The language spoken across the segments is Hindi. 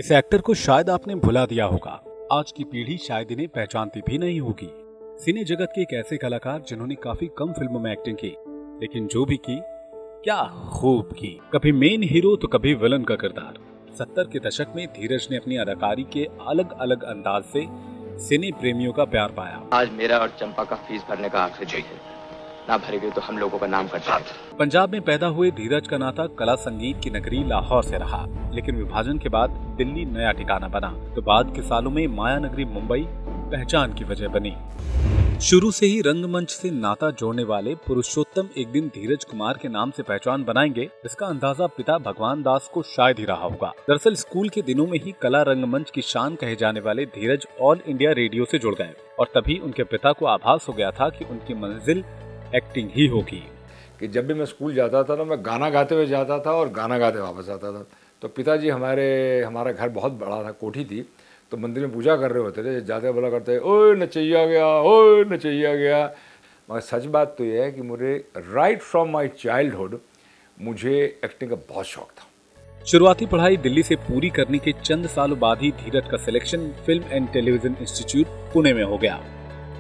इस एक्टर को शायद आपने भुला दिया होगा। आज की पीढ़ी शायद इन्हें पहचानती भी नहीं होगी। सिने जगत के एक ऐसे कलाकार जिन्होंने काफी कम फिल्मों में एक्टिंग की, लेकिन जो भी की क्या खूब की। कभी मेन हीरो तो कभी विलन का किरदार। 70 के दशक में धीरज ने अपनी अदाकारी के अलग अलग अंदाज से सिने प्रेमियों का प्यार पाया। आज मेरा और चंपा का फीस भरने का आखिरी दिन है, ना भरेगी तो हम लोगों का नाम कट जाएगा। पंजाब में पैदा हुए धीरज का नाता कला संगीत की नगरी लाहौर से रहा, लेकिन विभाजन के बाद दिल्ली नया ठिकाना बना, तो बाद के सालों में माया नगरी मुंबई पहचान की वजह बनी। शुरू से ही रंगमंच से नाता जोड़ने वाले पुरुषोत्तम एक दिन धीरज कुमार के नाम से पहचान बनाएंगे, इसका अंदाजा पिता भगवान दास को शायद ही रहा होगा। दरअसल स्कूल के दिनों में ही कला रंगमंच की शान कहे जाने वाले धीरज ऑल इंडिया रेडियो से जुड़ गए और तभी उनके पिता को आभास हो गया था कि उनकी मंजिल एक्टिंग ही होगी। कि जब भी मैं स्कूल जाता था ना, मैं गाना गाते हुए जाता था और गाना गाते वापस आता था। तो पिताजी हमारा घर बहुत बड़ा था, कोठी थी, तो मंदिर में पूजा कर रहे होते थे, जाते बोला करते ओए नचैया गया, ओए नचैया गया। मगर सच बात तो यह है कि मुझे राइट फ्रॉम माय चाइल्डहुड मुझे एक्टिंग का बहुत शौक था। शुरुआती पढ़ाई दिल्ली से पूरी करने के चंद सालों बाद ही धीरज का selection film and television institute Pune में हो गया,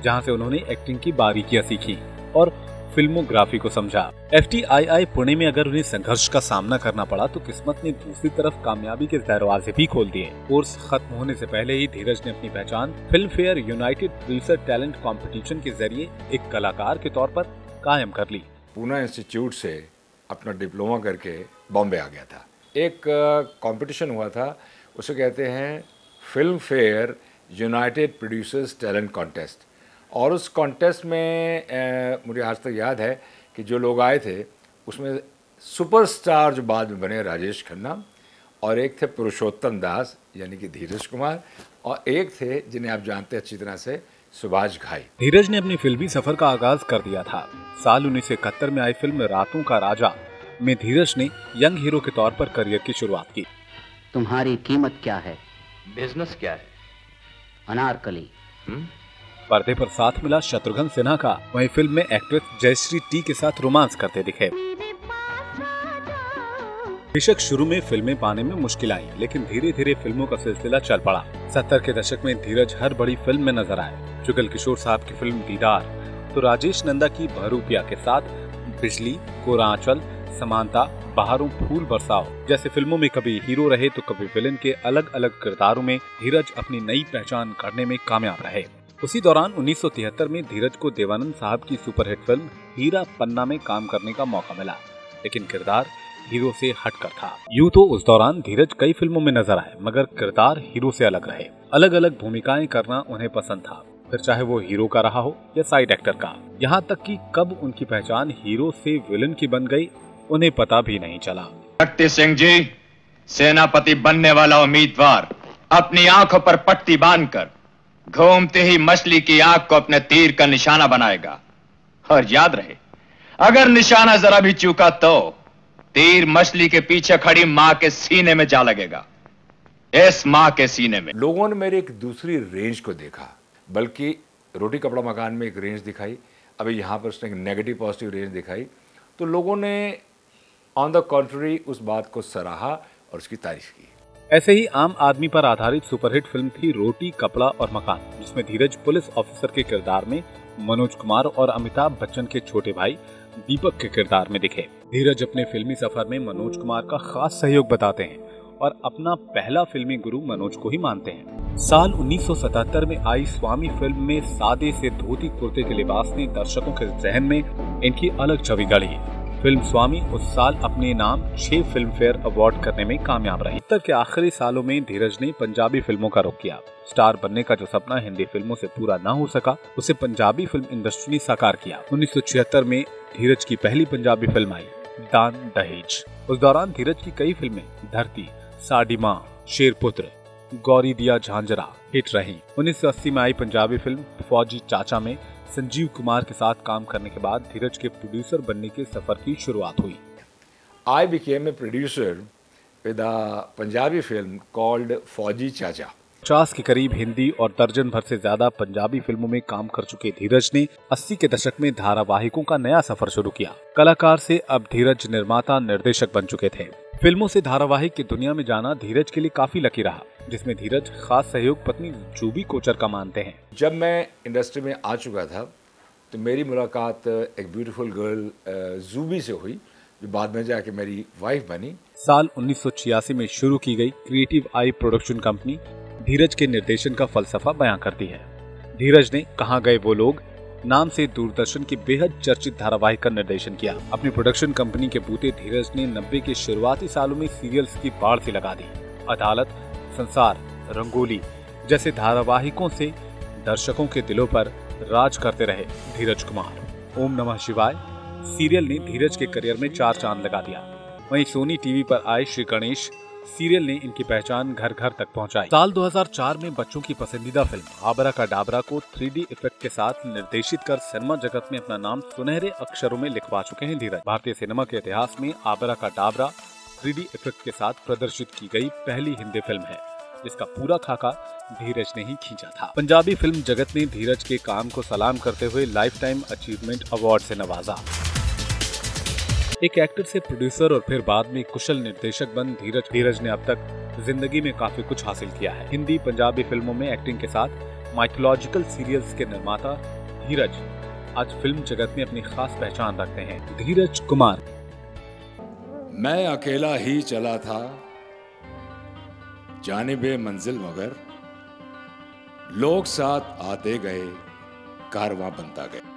जहां से उन्होंने एक्टिंग की बारीकियां सीखी और फिल्मोग्राफी को समझा। FTII पुणे में अगर उन्हें संघर्ष का सामना करना पड़ा तो किस्मत ने दूसरी तरफ कामयाबी के दरवाजे भी खोल दिए। कोर्स खत्म होने से पहले ही धीरज ने अपनी पहचान film fair United producer talent competition के जरिए एक कलाकार के तौर पर कायम कर ली। पूना इंस्टीट्यूट से अपना डिप्लोमा करके बॉम्बे आ गया था। एक कंपटीशन हुआ था, उसे कहते हैं film fair United producers talent contest. और उस कॉन्टेस्ट में मुझे आज तक याद है कि जो लोग आए थे उसमें सुपरस्टार जो बाद में बने राजेश खन्ना, और एक थे पुरुषोत्तम दास यानी कि धीरज कुमार, और एक थे जिन्हें आप जानते हैं अच्छी तरह से, सुभाष घाई। धीरज ने अपनी फिल्मी सफर का आगाज कर दिया था। साल 1971 में आई फिल्म रातों का राजा में धीरज ने यंग हीरो के तौर पर करियर की शुरुआत की। तुम्हारी कीमत क्या है? बिजनेस क्या है? अनारकली। पर्दे पर साथ मिला शत्रुघ्न सिन्हा का, वहीं फिल्म में एक्ट्रेस जयश्री टी के साथ रोमांस करते दिखे। बेशक शुरू में फिल्में पाने में मुश्किल आई, लेकिन धीरे धीरे फिल्मों का सिलसिला चल पड़ा। 70 के दशक में धीरज हर बड़ी फिल्म में नजर आए। जुगल किशोर साहब की फिल्म दीदार, तो राजेश नंदा की बहरूपिया के साथ बिजली, कोरांचल, समानता, बहारों फूल बरसाओ जैसे फिल्मों में कभी हीरो रहे तो कभी विलेन के अलग अलग किरदारों में धीरज अपनी नई पहचान करने में कामयाब रहे। उसी दौरान 1973 में धीरज को देवानंद साहब की सुपरहिट फिल्म हीरा पन्ना में काम करने का मौका मिला, लेकिन किरदार हीरो से हटकर था। यूं तो उस दौरान धीरज कई फिल्मों में नजर आए, मगर किरदार हीरो से अलग रहे। अलग अलग भूमिकाएं करना उन्हें पसंद था, फिर चाहे वो हीरो का रहा हो या साइड एक्टर का। यहाँ तक कि कब उनकी पहचान हीरो से विलन की बन गई उन्हें पता भी नहीं चला। शक्ति सिंह जी, सेनापति बनने वाला उम्मीदवार अपनी आंखों पर पट्टी बांधकर घूमते ही मछली की आंख को अपने तीर का निशाना बनाएगा। और याद रहे, अगर निशाना जरा भी चूका तो तीर मछली के पीछे खड़ी मां के सीने में जा लगेगा। इस मां के सीने में। लोगों ने मेरे एक दूसरी रेंज को देखा, बल्कि रोटी कपड़ा मकान में एक रेंज दिखाई, अभी यहाँ पर उसने एक नेगेटिव पॉजिटिव रेंज दिखाई, तो लोगों ने ऑन द कॉन्ट्ररी उस बात को सराहा और उसकी तारीफ की। ऐसे ही आम आदमी पर आधारित सुपरहिट फिल्म थी रोटी कपड़ा और मकान, जिसमें धीरज पुलिस ऑफिसर के किरदार में मनोज कुमार और अमिताभ बच्चन के छोटे भाई दीपक के किरदार में दिखे। धीरज अपने फिल्मी सफर में मनोज कुमार का खास सहयोग बताते हैं और अपना पहला फिल्मी गुरु मनोज को ही मानते हैं। साल 1977 में आई स्वामी फिल्म में सादे से धोती कुर्ते के लिबास ने दर्शकों के जहन में इनकी अलग छवि गढ़ी। फिल्म स्वामी उस साल अपने नाम 6 फिल्म फेयर अवार्ड करने में कामयाब रही। 70 के आखिरी सालों में धीरज ने पंजाबी फिल्मों का रुख किया। स्टार बनने का जो सपना हिंदी फिल्मों से पूरा न हो सका, उसे पंजाबी फिल्म इंडस्ट्री ने साकार किया। 1976 में धीरज की पहली पंजाबी फिल्म आई, दान दहेज। उस दौरान धीरज की कई फिल्में धरती, साडी मां, शेरपुत्र, गौरी दिया झांझरा हिट रही। 1980 में आई पंजाबी फिल्म फौजी चाचा में संजीव कुमार के साथ काम करने के बाद धीरज के प्रोड्यूसर बनने के सफर की शुरुआत हुई। I became a producer with a Punjabi film called फौजी चाचा, 50 के करीब हिंदी और दर्जन भर से ज्यादा पंजाबी फिल्मों में काम कर चुके धीरज ने 80 के दशक में धारावाहिकों का नया सफर शुरू किया। कलाकार से अब धीरज निर्माता निर्देशक बन चुके थे। फिल्मों से धारावाहिक की दुनिया में जाना धीरज के लिए काफी लकी रहा, जिसमें धीरज खास सहयोग पत्नी जूबी कोचर का मानते हैं। जब मैं इंडस्ट्री में आ चुका था तो मेरी मुलाकात एक ब्यूटीफुल गर्ल जूबी से हुई, जो बाद में जाके मेरी वाइफ बनी। साल 1986 में शुरू की गई क्रिएटिव आई प्रोडक्शन कंपनी धीरज के निर्देशन का फलसफा बयां करती है। धीरज ने कहां गए वो लोग नाम से दूरदर्शन की बेहद चर्चित धारावाहिक का निर्देशन किया। अपनी प्रोडक्शन कंपनी के बूते धीरज ने 90 के शुरुआती सालों में सीरियल्स की बाढ़ सी लगा दी। अदालत, संसार, रंगोली जैसे धारावाहिकों से दर्शकों के दिलों पर राज करते रहे धीरज कुमार। ओम नमः शिवाय सीरियल ने धीरज के करियर में 4 चांद लगा दिया। वहीं सोनी टीवी पर आए श्री गणेश सीरियल ने इनकी पहचान घर घर तक पहुंचाई। साल 2004 में बच्चों की पसंदीदा फिल्म आबरा का डाबरा को 3D इफेक्ट के साथ निर्देशित कर सिनेमा जगत में अपना नाम सुनहरे अक्षरों में लिखवा चुके हैं धीरज। भारतीय सिनेमा के इतिहास में आबरा का डाबरा 3D इफेक्ट के साथ प्रदर्शित की गई पहली हिंदी फिल्म है, जिसका पूरा खाका धीरज ने ही खींचा था। पंजाबी फिल्म जगत ने धीरज के काम को सलाम करते हुए लाइफ टाइम अचीवमेंट अवार्ड से नवाजा। एक एक्टर से प्रोड्यूसर और फिर बाद में कुशल निर्देशक बन धीरज ने अब तक जिंदगी में काफी कुछ हासिल किया है। हिंदी पंजाबी फिल्मों में एक्टिंग के साथ माइथोलॉजिकल सीरियल्स के निर्माता धीरज आज फिल्म जगत में अपनी खास पहचान रखते हैं। धीरज कुमार। मैं अकेला ही चला था जानिबे मंजिल, मगर लोग साथ आते गए, कारवां बनता गया।